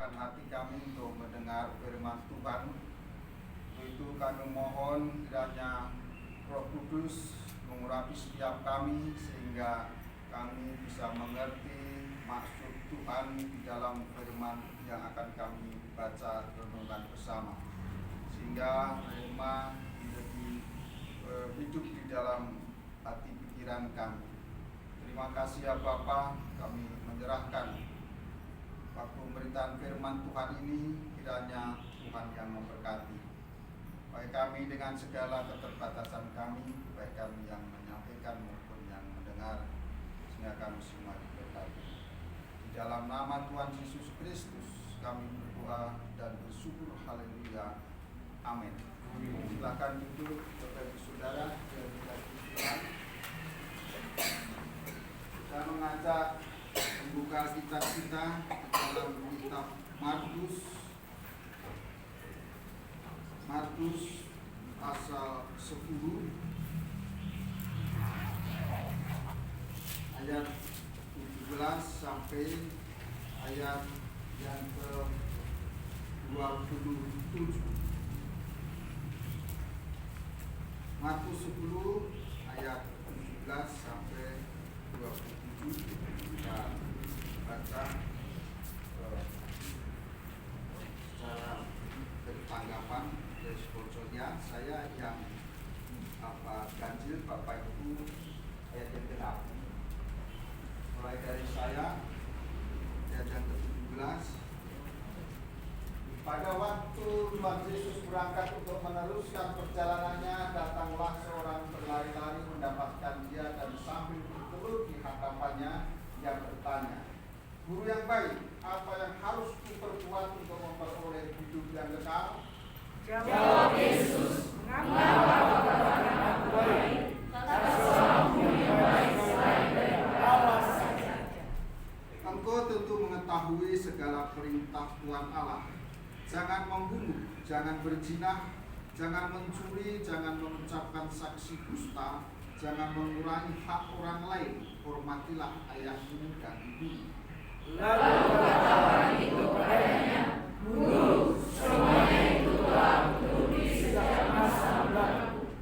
membukakan hati kami untuk mendengar firman Tuhan. Untuk itu kami mohon kiranya Roh Kudus mengurapi setiap kami sehingga kami bisa mengerti maksud Tuhan di dalam firman yang akan kami baca renungkan bersama, sehingga firman menjadi hidup di dalam hati pikiran kami. Terima kasih ya Bapa, kami menyerahkan waktu pemberitaan firman Tuhan ini, kiranya Tuhan yang memberkati. Baik kami dengan segala keterbatasan kami, baik kami yang menyampaikan maupun yang mendengar, sehingga kami semua diberkati. Di dalam nama Tuhan Yesus Kristus kami berdoa dan bersyukur. Haleluya. Amin. Silakan duduk Bapak Ibu Saudara yang dikasihi Tuhan. Saya mengajak membuka kitab kita di dalam kitab Markus pasal 10 ayat 17 sampai ayat yang ke-27. Markus 10 ayat 17 sampai 27. Kita baca secara bertanggapan dari sponsornya. Saya yang ganjil, Bapak Ibu ayat yang ke-6. Mulai dari saya ayat yang ke-17. Pada waktu Tuhan Yesus berangkat untuk meneruskan perjalanannya, datanglah seorang berlari-lari mendapatkan dia dan sambil bertelur di hadapannya, ia bertanya, "Guru yang baik, apa yang harus kuperbuat untuk memperoleh hidup yang kekal?" Jawab Yesus, "Mengapa kau katakan aku baik? Tak seorang pun yang baik selain daripada Allah saja. Engkau tentu mengetahui segala perintah Tuhan Allah. Jangan membunuh, jangan berzina, jangan mencuri, jangan mengucapkan saksi dusta, jangan mengurangi hak orang lain, hormatilah ayahmu dan ibumu." Lalu kata orang itu kepadanya, "Guru, semuanya itu telah kuturuti sejak masa mulaku."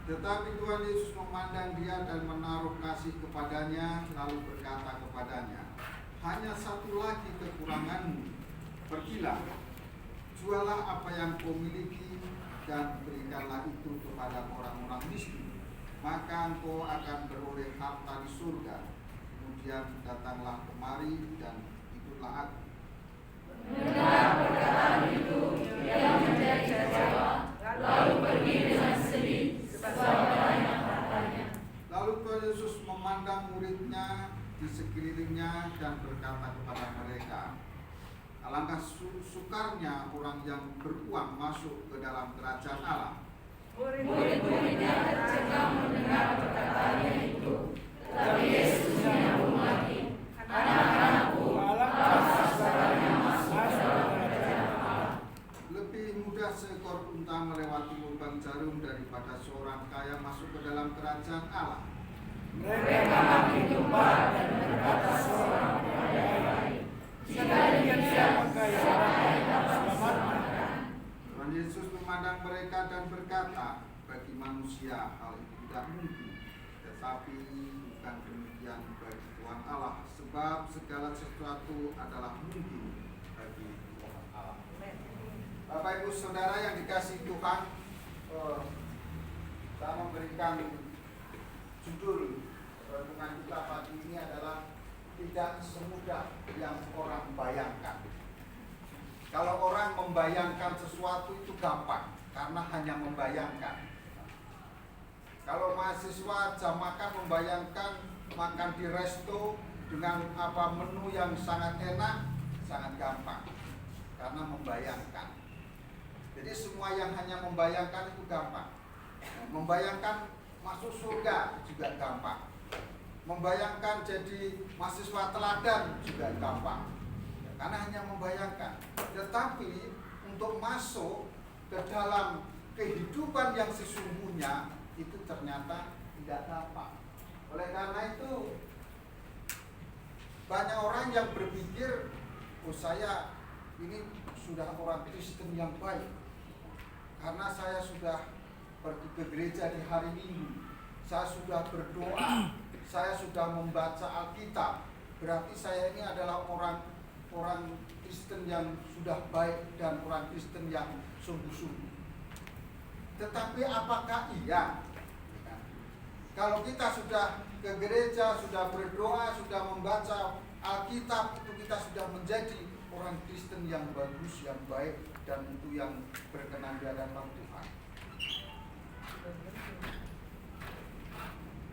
Tetapi Tuhan Yesus memandang dia dan menaruh kasih kepadanya, lalu berkata kepadanya, "Hanya satu lagi kekuranganmu. Pergilah, jualah apa yang kau miliki dan berikanlah itu kepada orang-orang miskin, maka engkau akan beroleh harta di surga. Kemudian datanglah kemari dan ikutlah aku." Mendengar perkataan itu, ia menjadi kecewa, lalu pergi dengan sedih, sebab banyak hartanya. Lalu Tuhan Yesus memandang muridnya di sekelilingnya dan berkata kepada mereka, "Alangkah sukarnya orang yang beruang masuk ke dalam kerajaan Allah." Murid-muridnya tercengang mendengar perkataannya itu, tetapi Yesus menyambung lagi, "Anak-anakku, alangkah sukarnya masuk ke dalam kerajaan Allah. Lebih mudah seekor unta melewati lubang jarum daripada seorang kaya masuk ke dalam kerajaan Allah." Mereka makin tumpah dan berkata seorang kepada yang lain, "Jika demikian, siapa yang dapat diselamatkan?" Tuhan Yesus memandang mereka dan berkata, "Bagi manusia hal itu tidak mungkin, tetapi bukan demikian bagi Tuhan Allah, sebab segala sesuatu adalah mungkin bagi Tuhan Allah." Bapak Ibu Saudara yang dikasihi Tuhan, saya memberikan judul renungan kita pagi ini adalah tidak semudah yang orang bayangkan. Kalau orang membayangkan sesuatu itu gampang, karena hanya membayangkan. Kalau mahasiswa jam makan membayangkan makan di resto dengan menu yang sangat enak, sangat gampang, karena membayangkan. Jadi semua yang hanya membayangkan itu gampang. Membayangkan masuk surga juga gampang. Membayangkan jadi mahasiswa teladan juga gampang, karena hanya membayangkan. Tetapi untuk masuk ke dalam kehidupan yang sesungguhnya itu ternyata tidak gampang. Oleh karena itu banyak orang yang berpikir oh saya ini sudah orang Kristen yang baik karena saya sudah pergi ke gereja di hari Minggu, saya sudah berdoa, saya sudah membaca Alkitab, berarti saya ini adalah orang Kristen yang sudah baik dan orang Kristen yang sungguh-sungguh. Tetapi apakah iya? Kalau kita sudah ke gereja, sudah berdoa, sudah membaca Alkitab, itu kita sudah menjadi orang Kristen yang bagus, yang baik, dan itu yang berkenan di hadapan Tuhan.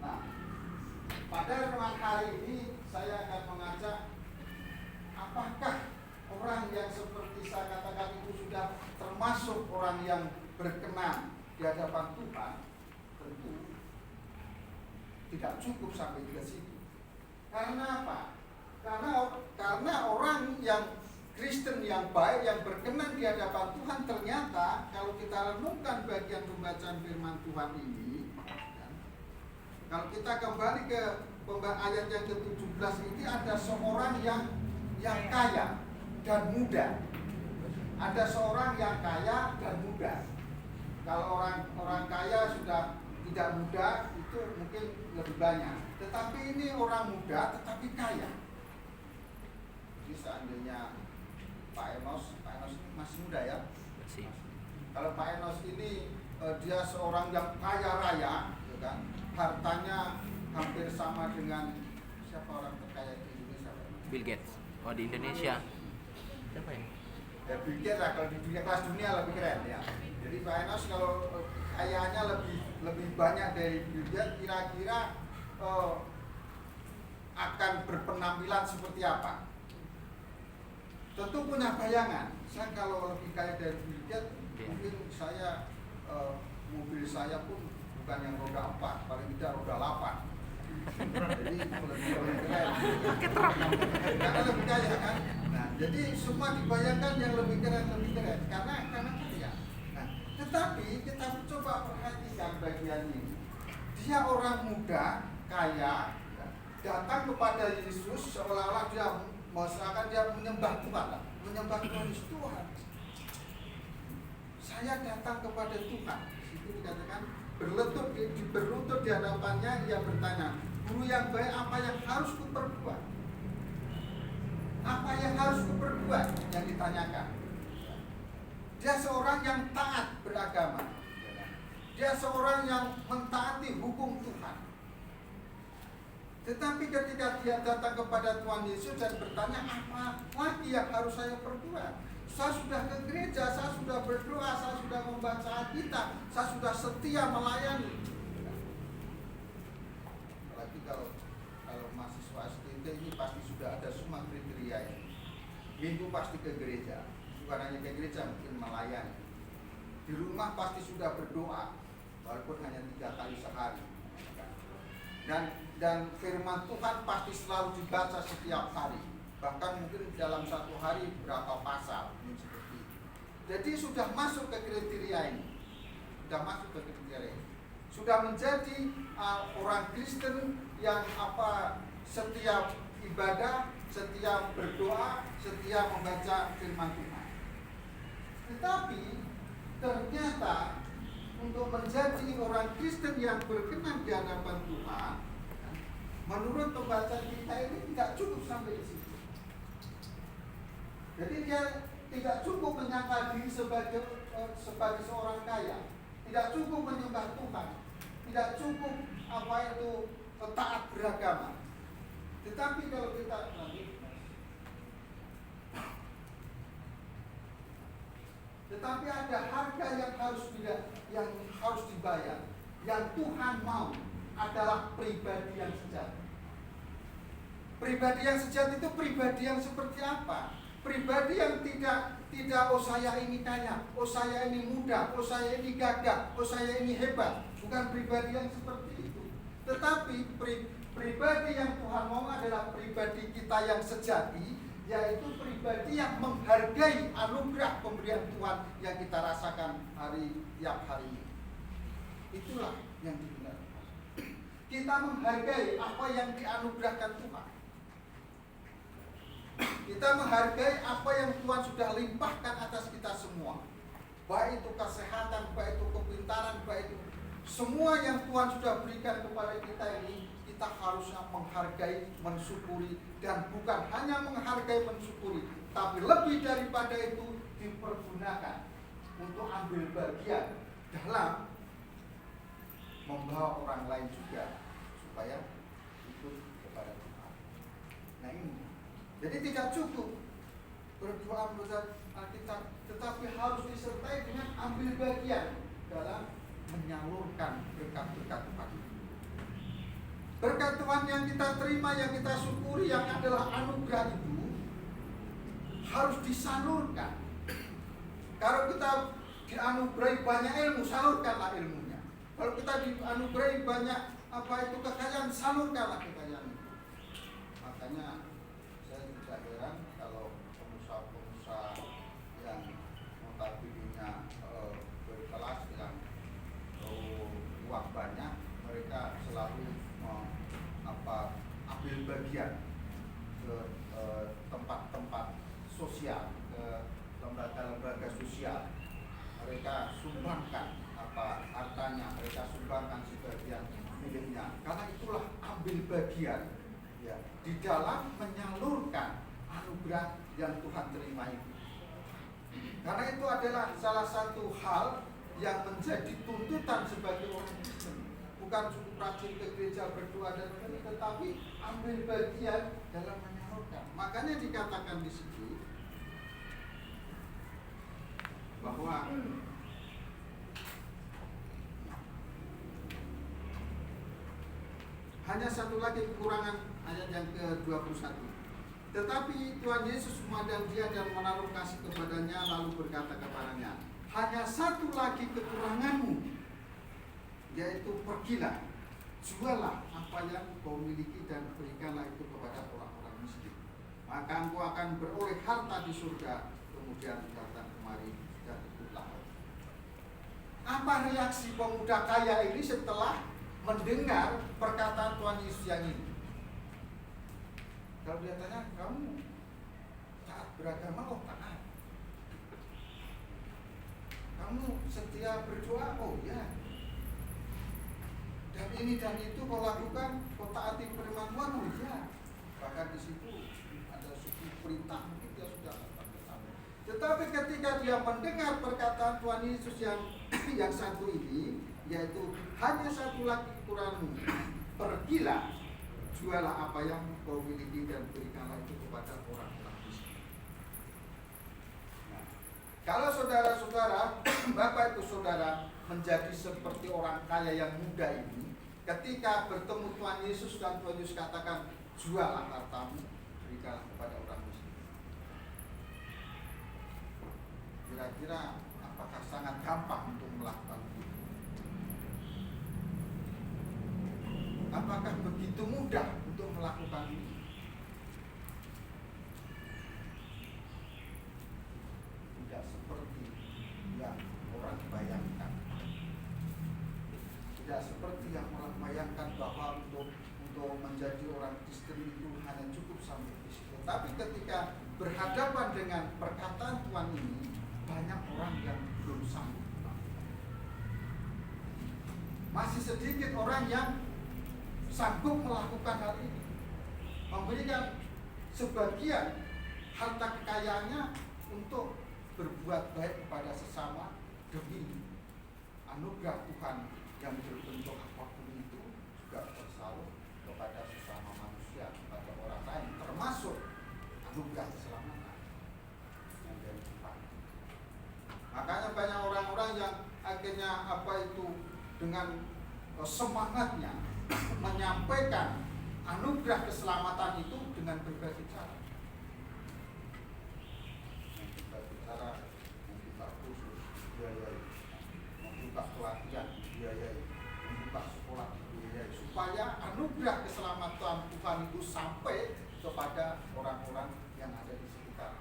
Nah, pada renungan hari ini saya akan mengajak, apakah orang yang seperti saya katakan itu sudah termasuk orang yang berkenan di hadapan Tuhan? Tentu tidak cukup sampai ke situ. Karena apa? Karena orang yang Kristen yang baik, yang berkenan di hadapan Tuhan, ternyata kalau kita renungkan bagian pembacaan firman Tuhan ini, kalau kita kembali ke ayat yang ke-17 ini, ada seorang yang kaya dan muda. Ada seorang yang kaya dan muda. Kalau orang kaya sudah tidak muda, itu mungkin lebih banyak. Tetapi ini orang muda tetapi kaya. Jadi seandainya Pak Enos masih muda ya? Masih. Kalau Pak Enos ini dia seorang yang kaya raya, gitu kan? Hartanya hampir sama dengan siapa orang terkaya di Indonesia? Bill Gates. Oh, di Indonesia. Siapa ya? Ya Bill Gates lah, kalau di dunia kelas dunia lebih keren ya. Jadi Pak Enos kalau kayanya lebih banyak dari Bill Gates, kira-kira akan berpenampilan seperti apa? Tentu punya bayangan. Saya kalau lebih kaya dari Bill Gates, mungkin saya mobil saya pun bukan yang roda 4, paling tidak roda 8. Jadi lebih keren. Karena lebih kaya kan. Nah, jadi semua dibayangkan yang lebih keren karena kaya. Nah, tetapi kita coba perhatikan bagian ini. Dia orang muda, kaya, datang kepada Yesus seolah-olah dia masyarakat dia menyembah Tuhan lah, menyembah Tuhan Yesus. Tuhan, saya datang kepada Tuhan. Itu dikatakan berlutut di hadapannya, dia bertanya, Guru yang baik, apa yang harus kuperbuat? Apa yang harus kuperbuat? Yang ditanyakan. Dia seorang yang taat beragama. Dia seorang yang mentaati hukum Tuhan. Tetapi ketika dia datang kepada Tuhan Yesus dan bertanya, apa lagi yang harus saya perbuat? Saya sudah ke gereja, saya sudah berdoa, saya sudah membaca Alkitab, saya sudah setia melayani. Apalagi kalau mahasiswa STT ini pasti sudah ada semua kriteria ini. Minggu pasti ke gereja, bukan hanya ke gereja, mungkin melayani. Di rumah pasti sudah berdoa, walaupun hanya 3 kali sehari. Dan firman Tuhan pasti selalu dibaca setiap hari, bahkan mungkin dalam satu hari berapa pasal seperti itu. Jadi sudah masuk ke kriteria ini, sudah menjadi orang Kristen yang setiap ibadah, setiap berdoa, setiap membaca firman Tuhan. Tetapi ternyata untuk menjadi orang Kristen yang berkenan di hadapan Tuhan, menurut pembacaan kita ini tidak cukup sampai di situ. Jadi dia tidak cukup menyangka diri sebagai seorang kaya, tidak cukup menyembah Tuhan, tidak cukup taat beragama. Tetapi kalau kita tetapi ada harga yang harus dibayar. Yang Tuhan mau adalah pribadi yang sejati. Pribadi yang sejati itu pribadi yang seperti apa? Pribadi yang tidak oh saya ini kaya, oh saya ini muda, oh saya ini gagah, oh saya ini hebat. Bukan pribadi yang seperti itu. Tetapi pribadi yang Tuhan mau adalah pribadi kita yang sejati, yaitu pribadi yang menghargai anugerah pemberian Tuhan yang kita rasakan tiap hari ini. Itulah yang dibenarkan. Kita menghargai apa yang dianugerahkan Tuhan. Kita menghargai apa yang Tuhan sudah limpahkan atas kita semua. Baik itu kesehatan, baik itu kepintaran, baik itu semua yang Tuhan sudah berikan kepada kita ini, kita harusnya menghargai, mensyukuri, dan bukan hanya menghargai, mensyukuri, tapi lebih daripada itu dipergunakan untuk ambil bagian dalam membawa orang lain juga supaya ikut kepada Tuhan. Nah ini, jadi tidak cukup berdoa menurut Alkitab, tetapi harus disertai dengan ambil bagian dalam menyalurkan berkat-berkat Tuhan. Berkat Tuhan yang kita terima, yang kita syukuri, yang adalah anugerah itu harus disalurkan. Kalau kita dianugerahi banyak ilmu, salurkanlah ilmunya. Kalau kita dianugerahi banyak kekayaan, salurkanlah kekayaan itu. Makanya saya tidak heran kalau pengusaha-pengusaha yang notabene berkelas yang uang banyak, mereka selalu ambil bagian ke tempat-tempat sosial, ke lembaga-lembaga sosial. Mereka sumbangkan hartanya, mereka sumbangkan sebagian miliknya. Karena itulah ambil bagian ya di dalam menyalurkan anugerah yang Tuhan terima itu. Karena itu adalah salah satu hal yang menjadi tuntutan sebagai orang Kristen. Bukan cukup rajin ke gereja berdoa dan sebagainya, tetapi ambil bagian dalam menyalurkan. Makanya dikatakan di situ bahwa hanya satu lagi kekurangan, ayat yang ke-21. Tetapi Tuhan Yesus memandang dia dan menaruh kasih kepadanya, lalu berkata kepadanya, hanya satu lagi kekuranganmu, yaitu pergilah, jualah apa yang kau miliki dan berikanlah itu kepada orang-orang miskin. Maka engkau akan beroleh harta di surga, kemudian datang kemari dan ikutlah. Apa reaksi pemuda kaya ini setelah mendengar perkataan Tuhan Yesus yang ini? Kalau dia tanya, kamu taat beragama? Oh taat. Kamu setia berdoa? Oh ya. Dan ini dan itu kau lakukan, kau taati firman Tuhan? Oh ya. Bahkan di situ ada suku perintah, mungkin dia sudah lakukan bersama. Tetapi ketika dia mendengar perkataan Tuhan Yesus yang satu ini, yaitu hanya satu lagi kekuranganmu, pergilah, jualah apa yang kau miliki dan berikanlah itu kepada orang-orang miskin. Nah, kalau saudara-saudara, Bapak Ibu Saudara menjadi seperti orang kaya yang muda ini, ketika bertemu Tuhan Yesus dan Tuhan Yesus katakan, jualah hartamu, berikanlah kepada orang miskin. Kira-kira apakah sangat gampang untuk melakukan itu? Apakah begitu mudah untuk melakukan ini? Tidak seperti yang orang bayangkan. Tidak seperti yang orang bayangkan bahwa untuk menjadi orang Kristen itu hanya cukup sampai di situ. Tapi ketika berhadapan dengan perkataan Tuhan ini, banyak orang yang belum sanggup. Masih sedikit orang yang sanggup melakukan hal ini, memberikan sebagian harta kekayaannya untuk berbuat baik kepada sesama demi anugerah Tuhan yang berbentuk apapun itu juga tersalur kepada sesama manusia, kepada orang lain, termasuk anugerah keselamatan yang dari Tuhan. Makanya banyak orang-orang yang akhirnya dengan semangatnya menyampaikan anugerah keselamatan itu dengan berbagai cara. Berbagai cara, membuka kursus, biayai, membuka pelatihan, biayai, membuka sekolah, biayai, supaya anugerah keselamatan Tuhan itu sampai kepada orang-orang yang ada di sekitar.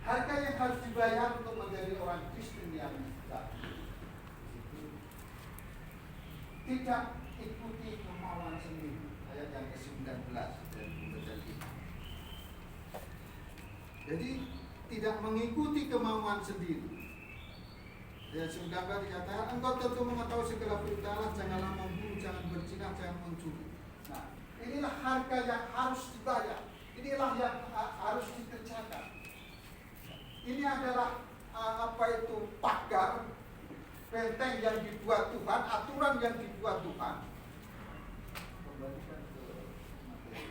Harga yang harus dibayar untuk menjadi orang Kristen yang baik itu tidak ikuti kemauan sendiri. Ayat yang ke-19 dari Pembacaan. Jadi tidak mengikuti kemauan sendiri. Ayat 19 dikatakan, engkau tentu mengetahui segala perintah Allah, janganlah membunuh, jangan berzina, jangan mencuri. Nah, inilah harga yang harus dibayar. Inilah yang harus dikerjakan. Ini adalah pagar, benteng yang dibuat Tuhan, aturan yang dibuat Tuhan. Kembalikan ke materi.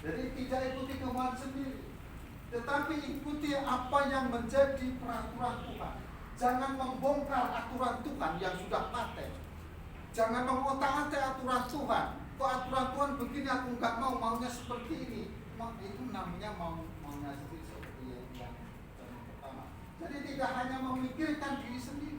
Jadi tidak ikuti kemauan sendiri, tetapi ikuti apa yang menjadi peraturan Tuhan. Jangan membongkar aturan Tuhan yang sudah paten. Jangan mengotak-atik aturan Tuhan. Kok aturan Tuhan begini, aku nggak mau, maunya seperti ini. Itu namanya maunya sendiri, seperti yang pertama. Jadi tidak hanya memikirkan diri sendiri.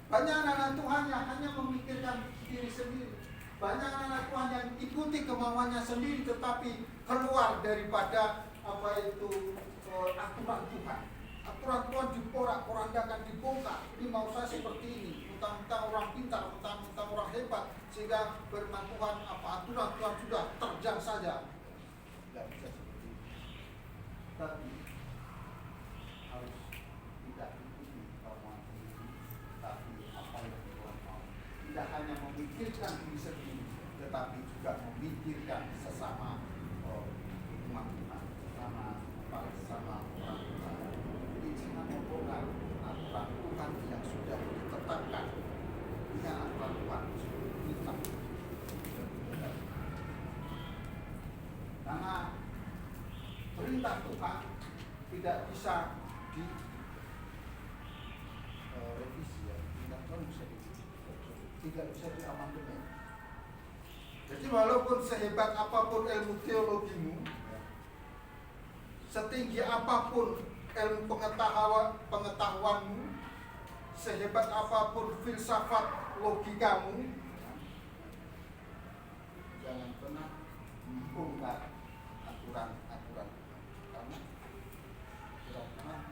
Banyak anak-anak Tuhan yang hanya memikirkan diri sendiri. Banyak anak-anak Tuhan yang ikuti kemauannya sendiri, tetapi keluar daripada aturan Tuhan. Aturan Tuhan diporak-porandakan, dibongkar. Ini mau saya seperti ini. Mentang-mentang orang pintar, mentang-mentang orang hebat, sehingga firman Tuhan, aturan Tuhan sudah terjang saja. Tidak bisa seperti itu. Tapi harus tidak ikuti kemauan sendiri, tapi apa yang Tuhan mau. Tidak hanya memikirkan diri sendiri, tetapi juga memikirkan sesama umat Tuhan, sesama orang Tuhan. Jadi jangan membongkar aturan Tuhan yang sudah ditetapkan. Ini aturan Tuhan sudah ditetapkan. Karena perintah Tuhan tidak bisa revisi, ya. Perintah Tuhan tidak bisa diamandemen. Jadi walaupun sehebat apapun ilmu teologimu, setinggi apapun ilmu pengetahuanmu, sehebat apapun filsafat logikamu, jangan pernah membongkar aturan-aturan, karena aturan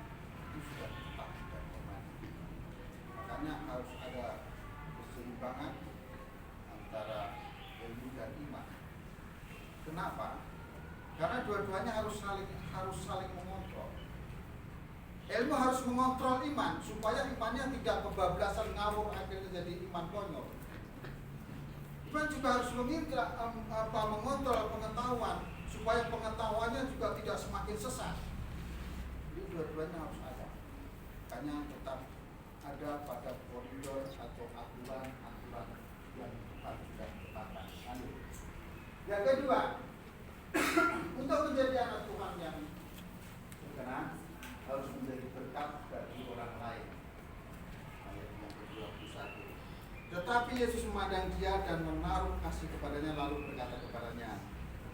itu sudah tetap dan permanen. Makanya harus ada keseimbangan antara ilmu dan iman. Kenapa? Karena dua-duanya harus saling mengontrol. Ilmu harus mengontrol iman supaya imannya tidak kebablasan ngawur akhirnya jadi iman konyol. Iman juga harus mengontrol pengetahuan supaya pengetahuannya juga tidak semakin sesat. Jadi dua-duanya harus ada. Makanya tetap ada pada koridor atau aturan-aturan yang Tuhan sudah tetapkan. Yang kedua, untuk menjadi anak Tuhan yang berkenan harus menjadi berkat bagi orang lain. Ayat yang ke-21. Tetapi Yesus memandang dia dan menaruh kasih kepadanya, lalu berkata kepadanya,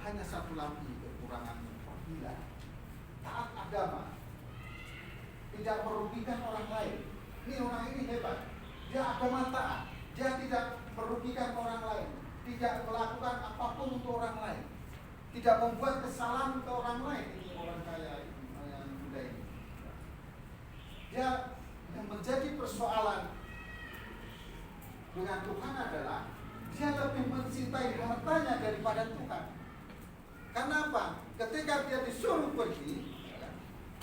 hanya satu lagi kekuranganmu, pergilah, taat agama, tidak merugikan orang lain. Ini orang ini hebat, dia agama taat, dia tidak merugikan orang lain, tidak melakukan apapun untuk orang lain, tidak membuat kesalahan ke orang lain. Ini orang kaya yang muda ini. Dia yang menjadi persoalan dengan Tuhan adalah dia lebih mencintai hartanya daripada Tuhan. Kenapa? Ketika dia disuruh pergi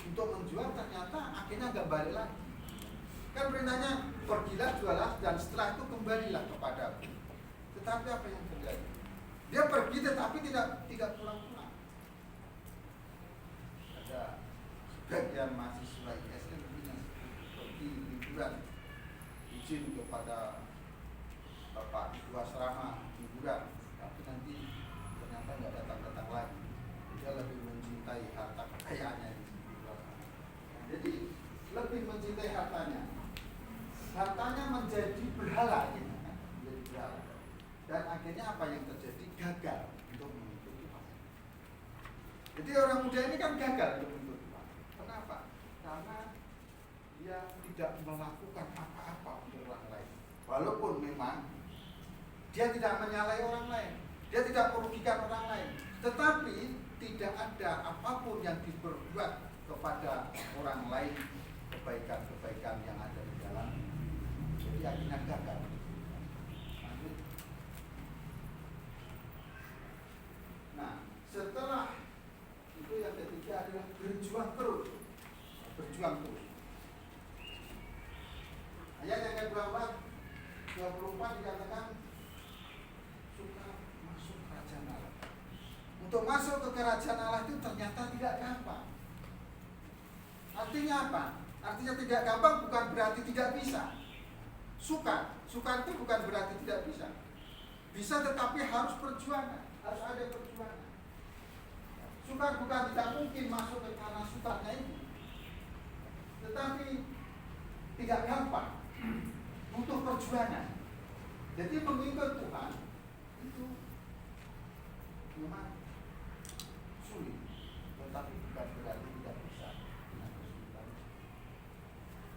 untuk menjual, ternyata akhirnya nggak balik lagi. Kan perintahnya pergilah, jualah, dan setelah itu kembalilah kepadaku. Tetapi apa yang terjadi? Dia pergi tetapi tidak pulang-pulang. Ada sebagian mahasiswa ISN yang pergi liburan, izin kepada Bapak Ibu asrama liburan, tapi nanti ternyata nggak datang-datang lagi. Dia lebih mencintai harta kekayaannya di luar sana. Jadi lebih mencintai hartanya. Hartanya menjadi berhala, gitu kan? Menjadi berhala. Dan akhirnya apa yang terjadi? Gagal untuk menuntut Tuhan. Jadi orang muda ini kan gagal untuk menuntut Tuhan. Kenapa? Karena dia tidak melakukan apa-apa untuk orang lain. Walaupun memang dia tidak menyalahi orang lain, dia tidak merugikan orang lain, tetapi tidak ada apapun yang diperbuat kepada orang lain, kebaikan-kebaikan yang ada di dalam. Jadi akhirnya gagal. Lanjut. Nah, setelah itu yang ketiga adalah berjuang terus. Berjuang terus. Ayat yang ke-24 dikatakan suka masuk kerajaan Allah. Untuk masuk ke kerajaan Allah itu ternyata tidak gampang. Artinya apa? Artinya tidak gampang bukan berarti tidak bisa. Sukar itu bukan berarti tidak bisa. Bisa tetapi harus perjuangan, harus ada perjuangan. Sukar bukan tidak mungkin masuk ke karena sukarnya itu. Tetapi tidak gampang. Butuh perjuangan. Jadi mengikut Tuhan itu memang sulit, tetapi bukan berarti tidak bisa.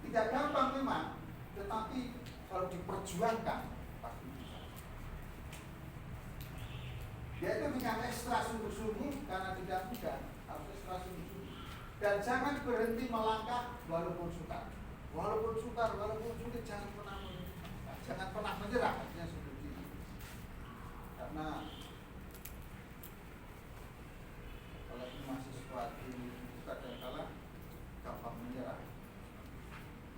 Tidak gampang memang, tetapi kalau diperjuangkan pasti bisa. Yaitu dengan ekstra sungguh-sungguh karena tidak mudah, harus ekstra sungguh-sungguh. Dan jangan berhenti melangkah walaupun sukar. Walaupun sukar, walaupun sulit, jangan pernah menyerah. Artinya seperti itu. Karena kalau ini masih sesuatu itu kadang-kala gampang menyerah.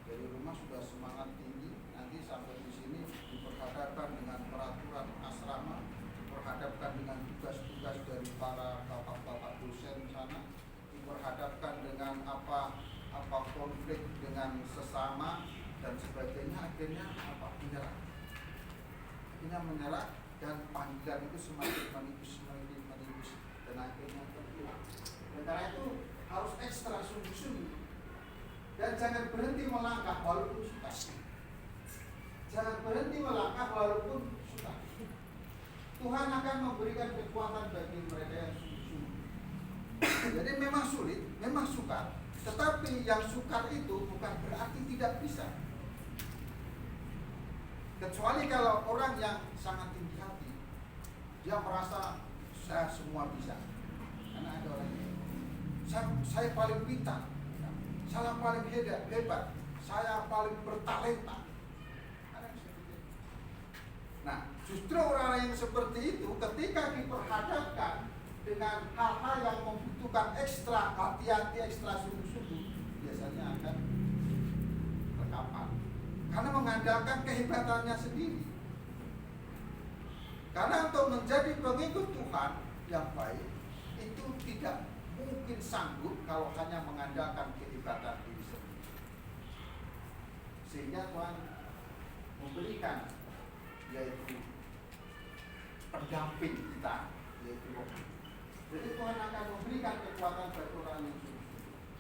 Dari rumah sudah semangat tinggi, nanti sampai di sini diperhadapkan dengan peraturan asrama, diperhadapkan dengan tugas-tugas dari para bapak-bapak dosen sana, diperhadapkan dengan apa konflik dengan sesama dan sebagainya, akhirnya menyerah dan panggilan itu semakin menipis dan akhirnya terhilang. Dan karena itu harus ekstra sungguh-sungguh dan jangan berhenti melangkah walaupun sukar. Jangan berhenti melangkah walaupun sukar. Tuhan akan memberikan kekuatan bagi mereka yang sungguh-sungguh. Jadi memang sulit, memang sukar. Tetapi yang sukar itu bukan berarti tidak bisa. Kecuali kalau orang yang sangat tinggi hati, dia merasa saya semua bisa. Karena ada orang yang saya paling pintar, saya paling hebat, saya paling bertalenta. Nah, justru orang yang seperti itu ketika diperhadapkan dengan hal-hal yang membutuhkan ekstra hati-hati, ekstra sungguh-sungguh, biasanya akan terkapar. Karena mengandalkan kehebatannya sendiri. Karena untuk menjadi pengikut Tuhan yang baik, itu tidak mungkin sanggup kalau hanya mengandalkan kehebatan diri sendiri. Sehingga Tuhan memberikan, yaitu pendamping kita, yaitu Roh. Jadi Tuhan akan memberikan kekuatan bagi orang yang sungguh.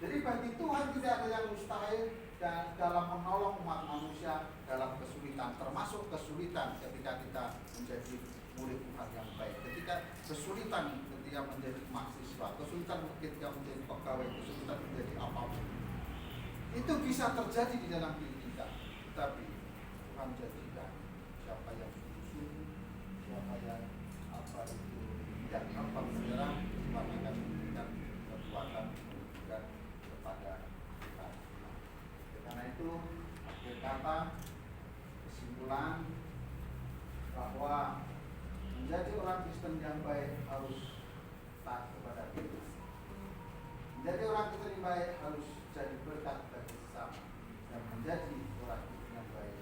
Jadi bagi Tuhan tidak ada yang mustahil dan dalam menolong umat manusia dalam kesulitan, termasuk kesulitan ketika kita menjadi murid Tuhan yang baik, ketika kesulitan ketika menjadi mahasiswa, kesulitan ketika menjadi pegawai, kesulitan menjadi apapun, itu bisa terjadi di dalam diri kita. Tapi Tuhan janjikan siapa yang sungguh-sungguh, siapa yang tidak gampang menyerah, Tuhan akan memberikan kekuatan dan kepada kita. Karena itu akhir kata kesimpulan bahwa menjadi orang Kristen yang baik harus taat kepada Kristus. Menjadi orang Kristen yang baik harus jadi berkat bagi sesama, dan menjadi orang Kristen yang baik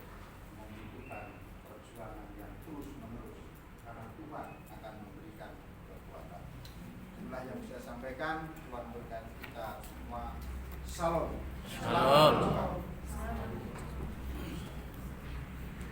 membutuhkan perjuangan yang terus menerus karena Tuhan akan memberikan kekuatan. Inilah yang saya sampaikan. Tuhan berkati kita semua. Shalom. Shalom.